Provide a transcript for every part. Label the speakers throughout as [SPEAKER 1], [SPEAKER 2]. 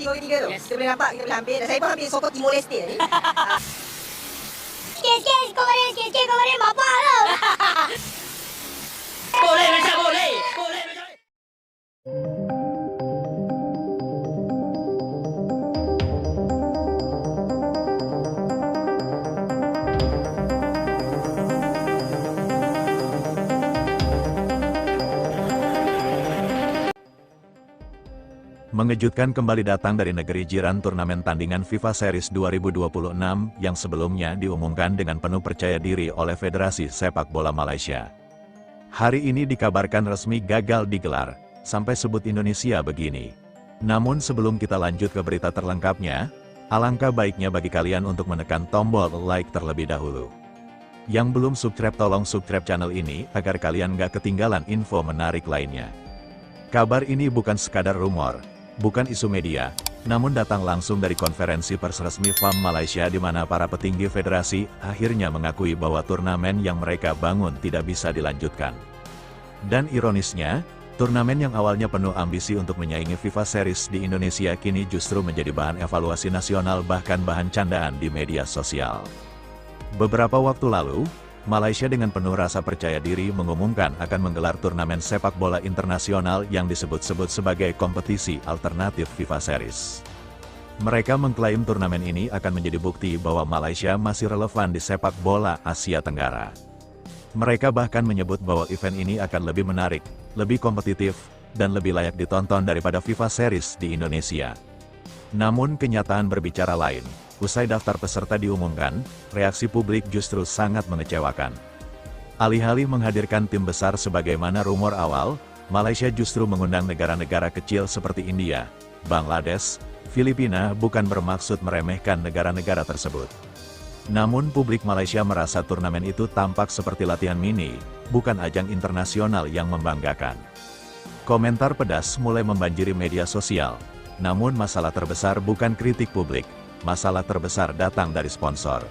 [SPEAKER 1] 3v3 tu.
[SPEAKER 2] Yes.
[SPEAKER 1] Kita boleh nampak, kita boleh ambil. Dan saya pun ambil sokong Timor Leste ni.
[SPEAKER 3] Sikit-sikit kau boleh bapak lah.
[SPEAKER 2] Boleh macam boleh. Boleh macam
[SPEAKER 4] Mengejutkan kembali datang dari negeri jiran turnamen tandingan FIFA Series 2026 yang sebelumnya diumumkan dengan penuh percaya diri oleh Federasi Sepak Bola Malaysia. Hari ini dikabarkan resmi gagal digelar, sampai sebut Indonesia begini. Namun sebelum kita lanjut ke berita terlengkapnya, alangkah baiknya bagi kalian untuk menekan tombol like terlebih dahulu. Yang belum subscribe tolong subscribe channel ini agar kalian gak ketinggalan info menarik lainnya. Kabar ini bukan sekadar rumor, bukan isu media, namun datang langsung dari konferensi pers resmi FAM Malaysia di mana para petinggi federasi akhirnya mengakui bahwa turnamen yang mereka bangun tidak bisa dilanjutkan. Dan ironisnya, turnamen yang awalnya penuh ambisi untuk menyaingi FIFA Series di Indonesia kini justru menjadi bahan evaluasi nasional bahkan bahan candaan di media sosial. Beberapa waktu lalu, Malaysia dengan penuh rasa percaya diri mengumumkan akan menggelar turnamen sepak bola internasional yang disebut-sebut sebagai kompetisi alternatif FIFA Series. Mereka mengklaim turnamen ini akan menjadi bukti bahwa Malaysia masih relevan di sepak bola Asia Tenggara. Mereka bahkan menyebut bahwa event ini akan lebih menarik, lebih kompetitif, dan lebih layak ditonton daripada FIFA Series di Indonesia. Namun kenyataan berbicara lain. Usai daftar peserta diumumkan, reaksi publik justru sangat mengecewakan. Alih-alih menghadirkan tim besar sebagaimana rumor awal, Malaysia justru mengundang negara-negara kecil seperti India, Bangladesh, Filipina bukan bermaksud meremehkan negara-negara tersebut. Namun publik Malaysia merasa turnamen itu tampak seperti latihan mini, bukan ajang internasional yang membanggakan. Komentar pedas mulai membanjiri media sosial, namun masalah terbesar bukan kritik publik. Masalah terbesar datang dari sponsor.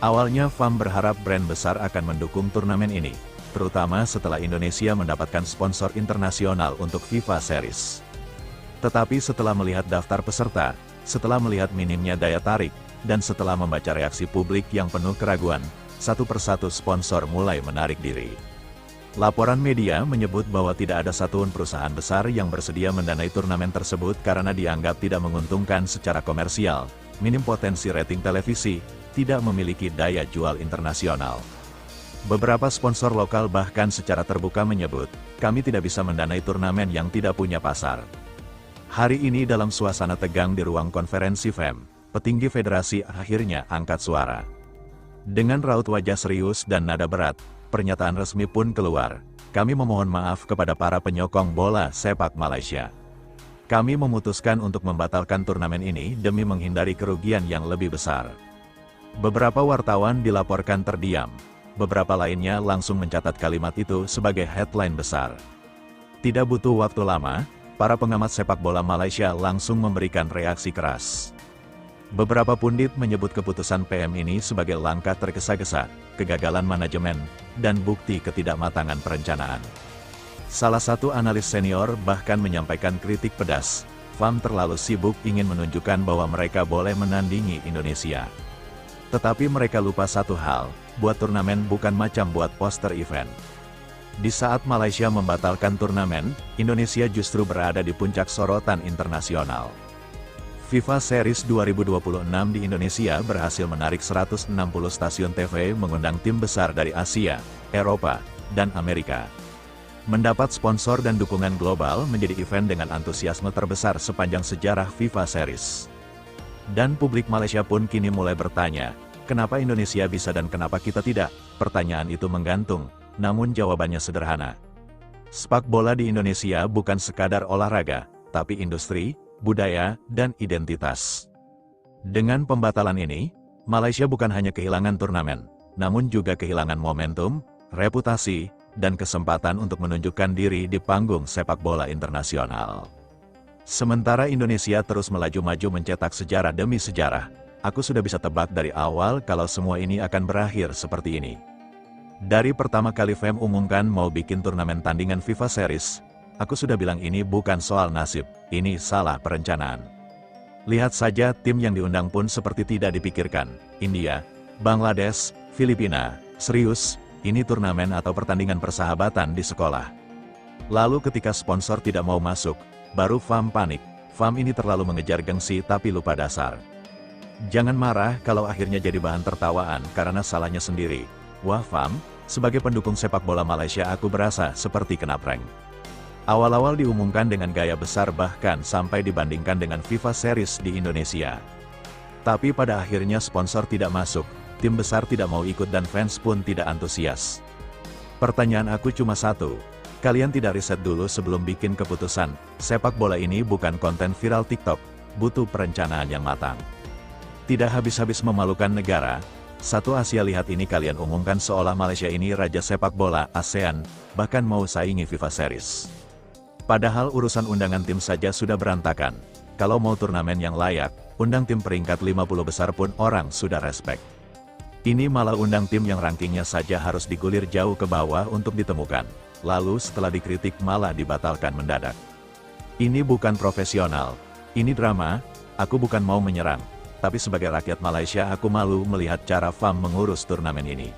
[SPEAKER 4] Awalnya FAM berharap brand besar akan mendukung turnamen ini, terutama setelah Indonesia mendapatkan sponsor internasional untuk FIFA Series. Tetapi setelah melihat daftar peserta, setelah melihat minimnya daya tarik, dan setelah membaca reaksi publik yang penuh keraguan, satu persatu sponsor mulai menarik diri. Laporan media menyebut bahwa tidak ada satupun perusahaan besar yang bersedia mendanai turnamen tersebut karena dianggap tidak menguntungkan secara komersial, minim potensi rating televisi, tidak memiliki daya jual internasional. Beberapa sponsor lokal bahkan secara terbuka menyebut, kami tidak bisa mendanai turnamen yang tidak punya pasar. Hari ini dalam suasana tegang di ruang konferensi FEM, petinggi federasi akhirnya angkat suara. Dengan raut wajah serius dan nada berat, pernyataan resmi pun keluar, kami memohon maaf kepada para penyokong bola sepak Malaysia. Kami memutuskan untuk membatalkan turnamen ini demi menghindari kerugian yang lebih besar. Beberapa wartawan dilaporkan terdiam, beberapa lainnya langsung mencatat kalimat itu sebagai headline besar. Tidak butuh waktu lama, para pengamat sepak bola Malaysia langsung memberikan reaksi keras. Beberapa pundit menyebut keputusan PM ini sebagai langkah tergesa-gesa, kegagalan manajemen, dan bukti ketidakmatangan perencanaan. Salah satu analis senior bahkan menyampaikan kritik pedas, FAM terlalu sibuk ingin menunjukkan bahwa mereka boleh menandingi Indonesia. Tetapi mereka lupa satu hal, buat turnamen bukan macam buat poster event. Di saat Malaysia membatalkan turnamen, Indonesia justru berada di puncak sorotan internasional. FIFA Series 2026 di Indonesia berhasil menarik 160 stasiun TV mengundang tim besar dari Asia, Eropa, dan Amerika. Mendapat sponsor dan dukungan global menjadi event dengan antusiasme terbesar sepanjang sejarah FIFA Series. Dan publik Malaysia pun kini mulai bertanya, kenapa Indonesia bisa dan kenapa kita tidak? Pertanyaan itu menggantung, namun jawabannya sederhana. Sepak bola di Indonesia bukan sekadar olahraga, tapi industri, budaya, dan identitas. Dengan pembatalan ini, Malaysia bukan hanya kehilangan turnamen, namun juga kehilangan momentum, reputasi, dan kesempatan untuk menunjukkan diri di panggung sepak bola internasional. Sementara Indonesia terus melaju-maju mencetak sejarah demi sejarah, aku sudah bisa tebak dari awal kalau semua ini akan berakhir seperti ini. Dari pertama kali FEM umumkan mau bikin turnamen tandingan FIFA Series, aku sudah bilang ini bukan soal nasib, ini salah perencanaan. Lihat saja tim yang diundang pun seperti tidak dipikirkan. India, Bangladesh, Filipina. Serius, ini turnamen atau pertandingan persahabatan di sekolah. Lalu ketika sponsor tidak mau masuk, baru FAM panik. FAM ini terlalu mengejar gengsi tapi lupa dasar. Jangan marah kalau akhirnya jadi bahan tertawaan karena salahnya sendiri. Wah FAM, sebagai pendukung sepak bola Malaysia aku berasa seperti kena prank. Awal-awal diumumkan dengan gaya besar bahkan sampai dibandingkan dengan FIFA Series di Indonesia. Tapi pada akhirnya sponsor tidak masuk, tim besar tidak mau ikut dan fans pun tidak antusias. Pertanyaan aku cuma satu, kalian tidak riset dulu sebelum bikin keputusan? Sepak bola ini bukan konten viral TikTok, butuh perencanaan yang matang. Tidak habis-habis memalukan negara. Satu Asia lihat ini kalian umumkan seolah Malaysia ini raja sepak bola ASEAN, bahkan mau saingi FIFA Series. Padahal urusan undangan tim saja sudah berantakan. Kalau mau turnamen yang layak, undang tim peringkat 50 besar pun orang sudah respect. Ini malah undang tim yang rankingnya saja harus digulir jauh ke bawah untuk ditemukan. Lalu setelah dikritik malah dibatalkan mendadak. Ini bukan profesional. Ini drama. Aku bukan mau menyerang. Tapi sebagai rakyat Malaysia aku malu melihat cara FAM mengurus turnamen ini.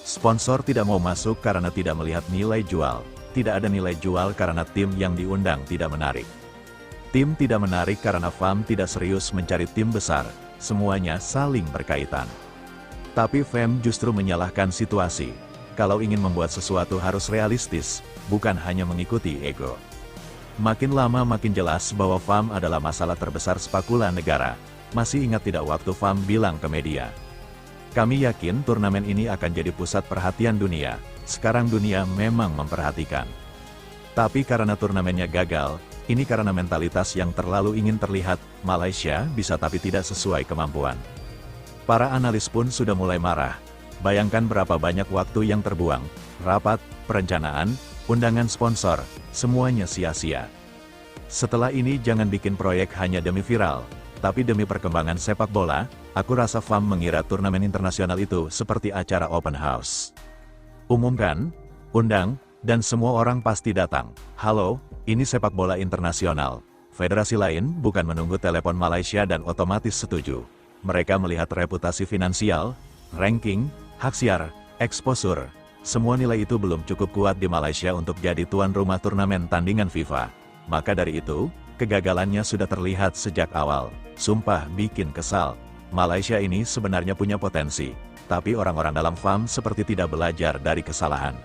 [SPEAKER 4] Sponsor tidak mau masuk karena tidak melihat nilai jual. Tidak ada nilai jual karena tim yang diundang tidak menarik. Tim tidak menarik karena FAM tidak serius mencari tim besar. Semuanya saling berkaitan. Tapi FAM justru menyalahkan situasi. Kalau ingin membuat sesuatu harus realistis, bukan hanya mengikuti ego. Makin lama makin jelas bahwa FAM adalah masalah terbesar spakula negara. Masih ingat tidak waktu FAM bilang ke media? Kami yakin turnamen ini akan jadi pusat perhatian dunia. Sekarang dunia memang memperhatikan. Tapi karena turnamennya gagal, ini karena mentalitas yang terlalu ingin terlihat, Malaysia bisa tapi tidak sesuai kemampuan. Para analis pun sudah mulai marah. Bayangkan berapa banyak waktu yang terbuang, rapat, perencanaan, undangan sponsor, semuanya sia-sia. Setelah ini jangan bikin proyek hanya demi viral, tapi demi perkembangan sepak bola. Aku rasa FAM mengira turnamen internasional itu seperti acara open house. Umumkan, undang, dan semua orang pasti datang. Halo, ini sepak bola internasional. Federasi lain bukan menunggu telepon Malaysia dan otomatis setuju. Mereka melihat reputasi finansial, ranking, hak siar, exposure. Semua nilai itu belum cukup kuat di Malaysia untuk jadi tuan rumah turnamen tandingan FIFA. Maka dari itu, kegagalannya sudah terlihat sejak awal. Sumpah bikin kesal. Malaysia ini sebenarnya punya potensi. Tapi orang-orang dalam FAM seperti tidak belajar dari kesalahan.